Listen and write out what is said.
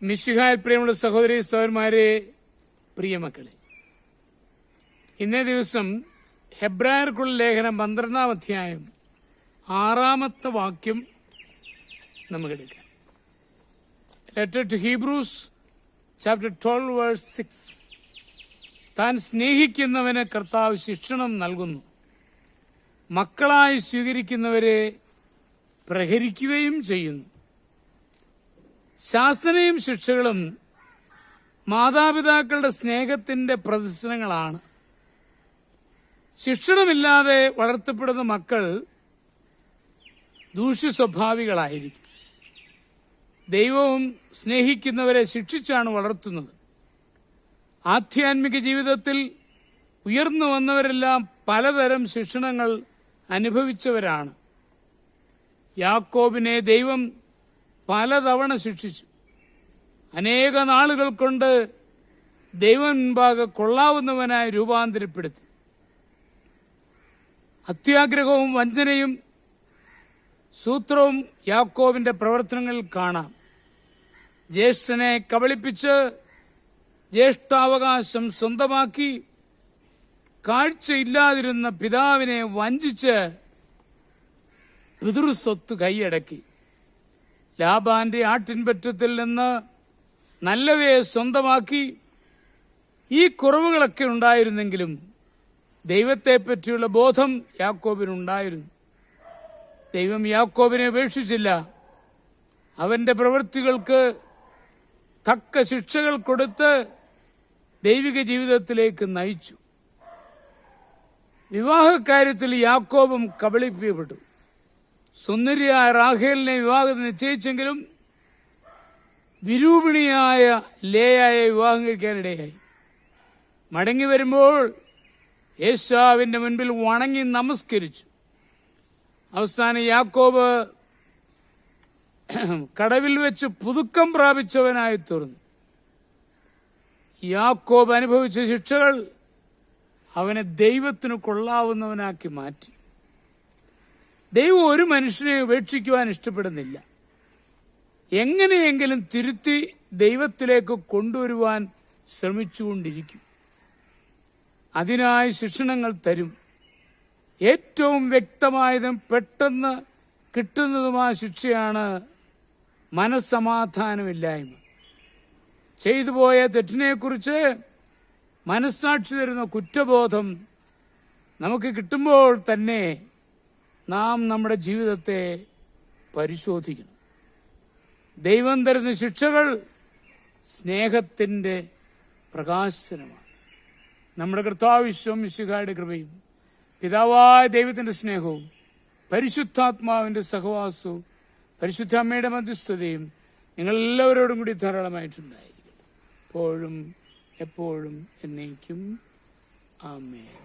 മിശിഹായിൽ പ്രിയമുള്ള സഹോദരി സഹോദരന്മാരെ, പ്രിയമക്കളെ, ഇന്നേ ദിവസം ഹെബ്രായർക്കുള്ള ലേഖനം 12-ാം അധ്യായം 6-ാമത്തെ വാക്യം നമുക്കെടുക്കാം. Letter to Hebrews chapter 12 verse 6. താൻ സ്നേഹിക്കുന്നവന് കർത്താവ് ശിക്ഷണം നൽകുന്നു, മക്കളായി സ്വീകരിക്കുന്നവരെ പ്രഹരിക്കുകയും ചെയ്യുന്നു. ശാസനയും ശിക്ഷകളും മാതാപിതാക്കളുടെ സ്നേഹത്തിന്റെ പ്രദർശനങ്ങളാണ്. ശിക്ഷണമില്ലാതെ വളർത്തപ്പെടുന്ന മക്കൾ ദൂഷ്യ സ്വഭാവികളായിരിക്കും. ദൈവവും സ്നേഹിക്കുന്നവരെ ശിക്ഷിച്ചാണ് വളർത്തുന്നത്. ആധ്യാത്മിക ജീവിതത്തിൽ ഉയർന്നു വന്നവരെല്ലാം പലതരം ശിക്ഷണങ്ങൾ അനുഭവിച്ചവരാണ്. യാക്കോബിനെ ദൈവം പലതവണ ശിക്ഷിച്ചു. അനേക നാളുകൾ കൊണ്ട് ദൈവം മുൻപാകെ കൊള്ളാവുന്നവനായി രൂപാന്തരപ്പെടുത്തി. അത്യാഗ്രഹവും വഞ്ചനയും സൂത്രവും യാക്കോബിന്റെ പ്രവർത്തനങ്ങളിൽ കാണാം. ജ്യേഷ്ഠനെ കബളിപ്പിച്ച് ജ്യേഷ്ഠാവകാശം സ്വന്തമാക്കി കാഴ്ചയില്ലാതിരുന്ന പിതാവിനെ വഞ്ചിച്ച് പിതൃസ്വത്ത് കൈയടക്കി. ലാബാന്റെ ആട്ടിൻപറ്റത്തിൽ നിന്ന് നല്ലവയെ സ്വന്തമാക്കി. ഈ കുറവുകളൊക്കെ ഉണ്ടായിരുന്നെങ്കിലും ദൈവത്തെപ്പറ്റിയുള്ള ബോധം യാക്കോബിനുണ്ടായിരുന്നു. ദൈവം യാക്കോബിനെ ഉപേക്ഷിച്ചില്ല. അവന്റെ പ്രവൃത്തികൾക്ക് തക്ക ശിക്ഷകൾ കൊടുത്ത് ദൈവിക ജീവിതത്തിലേക്ക് നയിച്ചു. വിവാഹകാര്യത്തിൽ യാക്കോബും കബളിപ്പിക്കപ്പെട്ടു. സുന്ദരിയായ റാഹേലിനെ വിവാഹം നിശ്ചയിച്ചെങ്കിലും വിരൂപിണിയായ ലേയായെ വിവാഹം കഴിക്കാനിടയായി. മടങ്ങി വരുമ്പോൾ ഏശാവിന്റെ മുൻപിൽ വണങ്ങി നമസ്കരിച്ചു. അവസാനം യാക്കോബ് കടവിൽ വെച്ച് പുതുക്കം പ്രാപിച്ചവനായി തീർന്നു. യാക്കോബ് അനുഭവിച്ച ശിക്ഷകൾ അവനെ ദൈവത്തിന് കൊള്ളാവുന്നവനാക്കി മാറ്റി. ദൈവം ഒരു മനുഷ്യനെ ഉപേക്ഷിക്കുവാൻ ഇഷ്ടപ്പെടുന്നില്ല. എങ്ങനെയെങ്കിലും തിരുത്തി ദൈവത്തിലേക്ക് കൊണ്ടുവരുവാൻ ശ്രമിച്ചുകൊണ്ടിരിക്കും. അതിനായി ശിക്ഷണങ്ങൾ തരും. ഏറ്റവും വ്യക്തമായതും പെട്ടെന്ന് കിട്ടുന്നതുമായ ശിക്ഷയാണ് മനസ്സമാധാനമില്ലായ്മ. ചെയ്തുപോയ തെറ്റിനെക്കുറിച്ച് മനസ്സാക്ഷി തരുന്ന കുറ്റബോധം നമുക്ക് കിട്ടുമ്പോൾ തന്നെ നാം നമ്മുടെ ജീവിതത്തെ പരിശോധിക്കണം. ദൈവം തരുന്ന ശിക്ഷകൾ സ്നേഹത്തിന്റെ പ്രകാശനമാണ്. നമ്മുടെ കർത്താവ് മിശിഹായുടെ കൃപയും പിതാവായ ദൈവത്തിന്റെ സ്നേഹവും പരിശുദ്ധാത്മാവിന്റെ സഹവാസവും പരിശുദ്ധ അമ്മയുടെ മധ്യസ്ഥതയും നിങ്ങൾ എല്ലാവരോടും കൂടി ധാരാളമായിട്ടുണ്ടായിരിക്കും, എപ്പോഴും എപ്പോഴും എന്നേക്കും. ആമേൻ.